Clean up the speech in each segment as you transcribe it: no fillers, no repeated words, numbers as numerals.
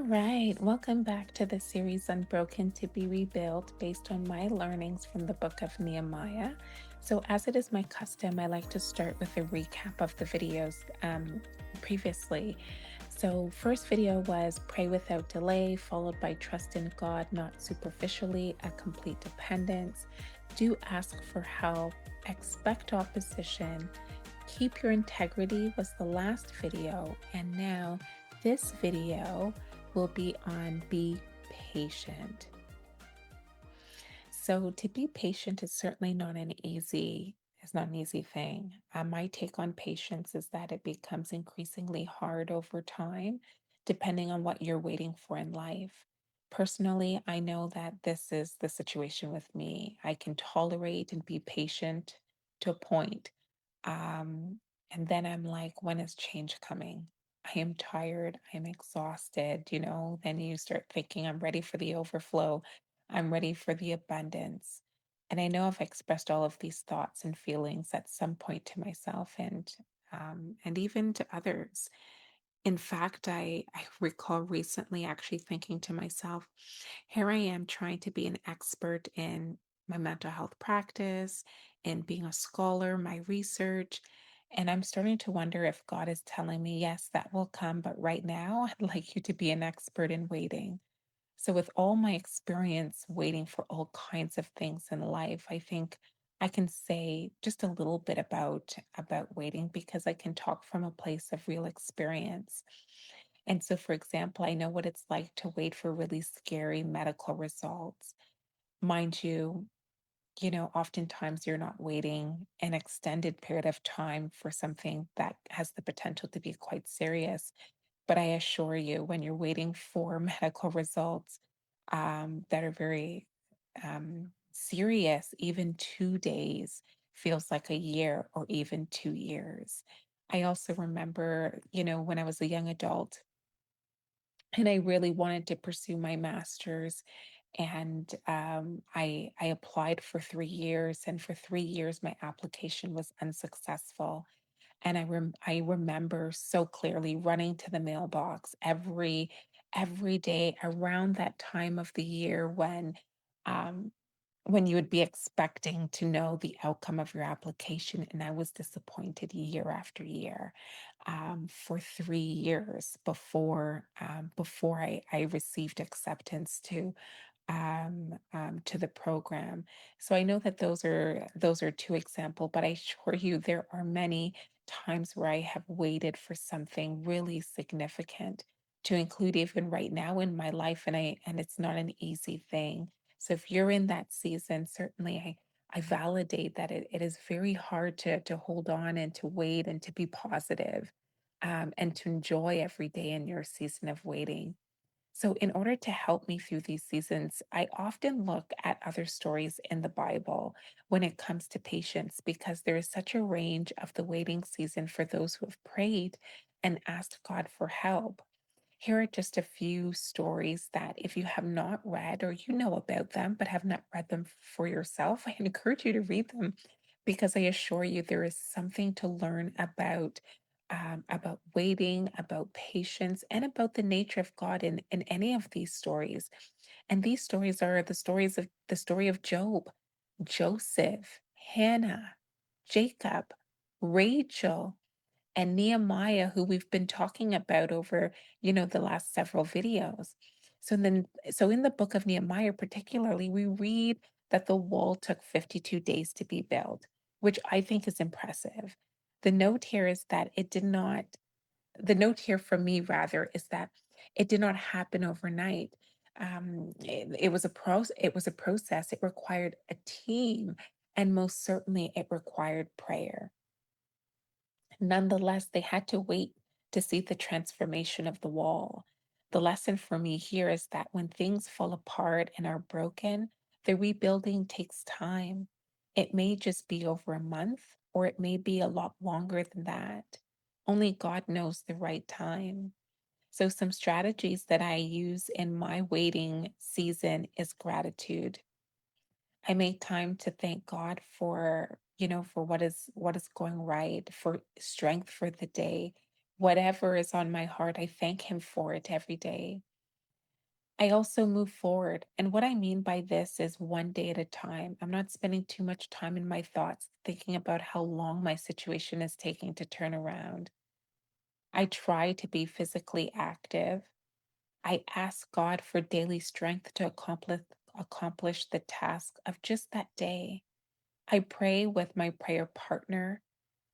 right, welcome back to the series Unbroken to be Rebuilt based on my learnings from the book of Nehemiah. So, as it is my custom, I like to start with a recap of the videos previously. So, first video was Pray Without Delay, followed by Trust in God, Not Superficially, a Complete Dependence. Do ask for help, expect opposition, keep your integrity was the last video. And now, this video will be on be patient. So to be patient is certainly not an easy it's not an easy thing. My take on patience is that it becomes increasingly hard over time, depending on what you're waiting for in life. Personally, I know that this is the situation with me. I can tolerate and be patient to a point. And then I'm like, when is change coming? I am tired. I'm exhausted. Then you start thinking, I'm ready for the overflow. I'm ready for the abundance. And I know I've expressed all of these thoughts and feelings at some point to myself and even to others. In fact, I recall recently actually thinking to myself, here I am trying to be an expert in my mental health practice, in being a scholar, my research. And I'm starting to wonder if God is telling me, yes, that will come, but right now I'd like you to be an expert in waiting. So, with all my experience waiting for all kinds of things in life, I think I can say just a little bit about waiting because I can talk from a place of real experience. And so, for example, I know what it's like to wait for really scary medical results. Mind you, oftentimes you're not waiting an extended period of time for something that has the potential to be quite serious. But I assure you, when you're waiting for medical results that are very serious, even 2 days feels like a year or even 2 years. I also remember, when I was a young adult and I really wanted to pursue my master's. And I applied for 3 years, and for 3 years, my application was unsuccessful. And I remember so clearly running to the mailbox every day around that time of the year um, when you would be expecting to know the outcome of your application. And I was disappointed year after year for 3 years before I received acceptance to the program. So I know that those are two examples, but I assure you there are many times where I have waited for something really significant to include even right now in my life, and it's not an easy thing. So if you're in that season, certainly I validate that it is very hard to hold on and to wait and to be positive, and to enjoy every day in your season of waiting. So, in order to help me through these seasons, I often look at other stories in the Bible when it comes to patience because there is such a range of the waiting season for those who have prayed and asked God for help. Here are just a few stories that, if you have not read or you know about them but have not read them for yourself, I encourage you to read them because I assure you there is something to learn about waiting, about patience, and about the nature of God in any of these stories. And these stories are the story of Job, Joseph, Hannah, Jacob, Rachel, and Nehemiah, who we've been talking about over, the last several videos. So in the book of Nehemiah, particularly, we read that the wall took 52 days to be built, which I think is impressive. The note here is that it did not, the note here from me rather is that it did not happen overnight. It was a process. It required a team, and most certainly it required prayer. Nonetheless, they had to wait to see the transformation of the wall. The lesson for me here is that when things fall apart and are broken, the rebuilding takes time. It may just be over a month, or it may be a lot longer than that. Only God knows the right time. So, some strategies that I use in my waiting season is gratitude. I make time to thank God for what is going right, for strength for the day. Whatever is on my heart, I thank him for it every day. I also move forward. And what I mean by this is one day at a time. I'm not spending too much time in my thoughts thinking about how long my situation is taking to turn around. I try to be physically active. I ask God for daily strength to accomplish the task of just that day. I pray with my prayer partner,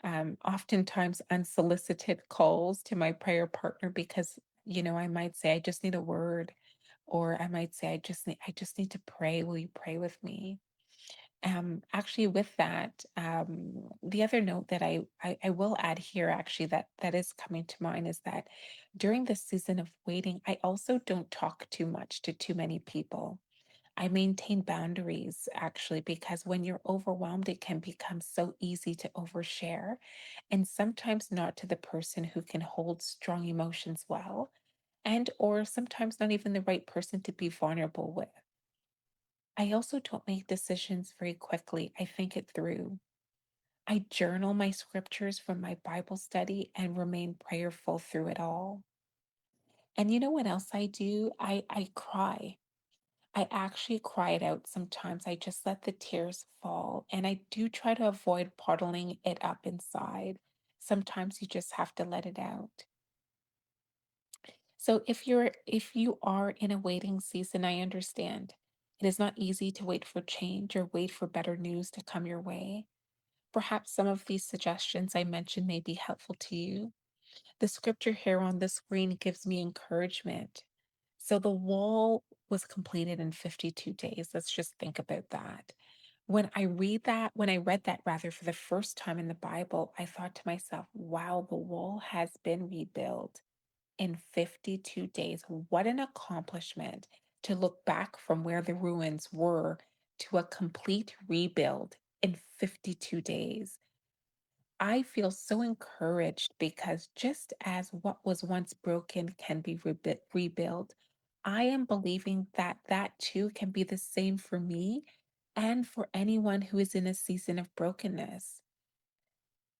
oftentimes unsolicited calls to my prayer partner because, I might say, I just need a word, or I might say, I just need to pray. Will you pray with me? Actually, with that, the other note that I will add here, actually, that is coming to mind is that during this season of waiting, I also don't talk too much to too many people. I maintain boundaries actually because when you're overwhelmed, it can become so easy to overshare, and sometimes not to the person who can hold strong emotions well, and or sometimes not even the right person to be vulnerable with. I also don't make decisions very quickly. I think it through. I journal my scriptures from my Bible study and remain prayerful through it all. And you know what else I do? I cry. I actually cry it out sometimes. I just let the tears fall. And I do try to avoid bottling it up inside. Sometimes you just have to let it out. So if you are in a waiting season, I understand. It is not easy to wait for change or wait for better news to come your way. Perhaps some of these suggestions I mentioned may be helpful to you. The scripture here on the screen gives me encouragement. So the wall was completed in 52 days. Let's just think about that. When I read that rather for the first time in the Bible, I thought to myself, wow, the wall has been rebuilt in 52 days. What an accomplishment to look back from where the ruins were to a complete rebuild in 52 days. I feel so encouraged because just as what was once broken can be rebuilt, I am believing that that too can be the same for me and for anyone who is in a season of brokenness.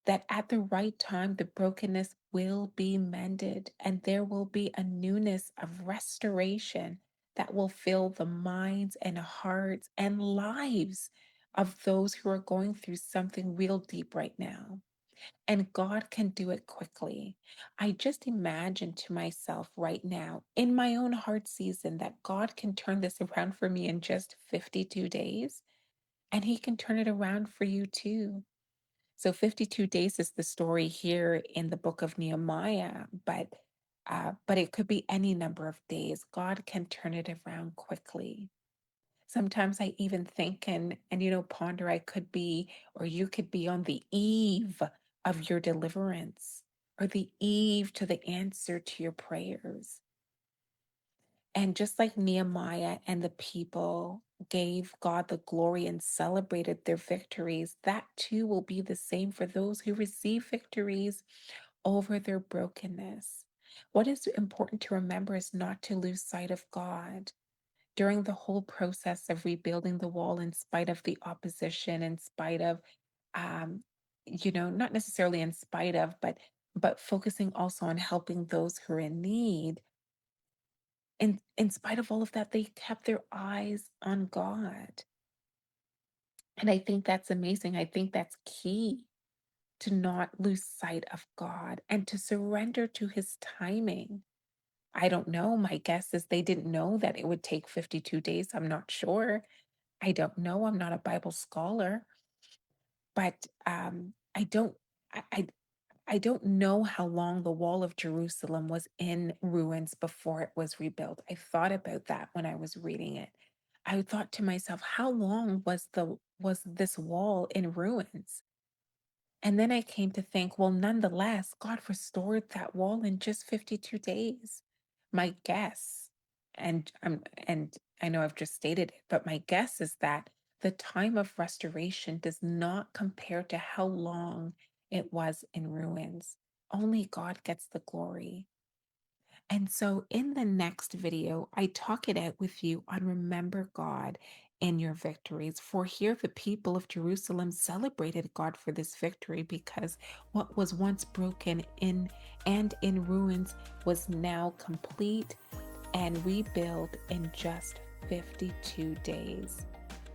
That at the right time, the brokenness will be mended and there will be a newness of restoration that will fill the minds and hearts and lives of those who are going through something real deep right now. And God can do it quickly. I just imagine to myself right now in my own heart season that God can turn this around for me in just 52 days, and He can turn it around for you too. So 52 days is the story here in the book of Nehemiah, but it could be any number of days. God can turn it around quickly. Sometimes I even think and ponder I could be or you could be on the eve of your deliverance or the eve to the answer to your prayers. And just like Nehemiah and the people gave God the glory and celebrated their victories, that too will be the same for those who receive victories over their brokenness. What is important to remember is not to lose sight of God during the whole process of rebuilding the wall, in spite of the opposition, in spite of, um, not necessarily in spite of, but focusing also on helping those who are in need. In spite of all of that, they kept their eyes on God. And I think that's amazing. I think that's key to not lose sight of God and to surrender to his timing. I don't know. My guess is they didn't know that it would take 52 days. I'm not sure. I don't know. I'm not a Bible scholar, but I don't know how long the wall of Jerusalem was in ruins before it was rebuilt. I thought about that when I was reading it. I thought to myself, how long was this wall in ruins? And then I came to think, well, nonetheless, God restored that wall in just 52 days. My guess, and I know I've just stated it, but my guess is that the time of restoration does not compare to how long it was in ruins. Only God gets the glory. And so in the next video, I talk it out with you on remember God in your victories. For here, the people of Jerusalem celebrated God for this victory because what was once broken in and in ruins was now complete and rebuild in just 52 days.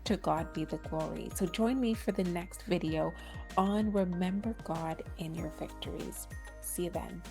To God be the glory. So join me for the next video on Remember God in Your Victories. See you then.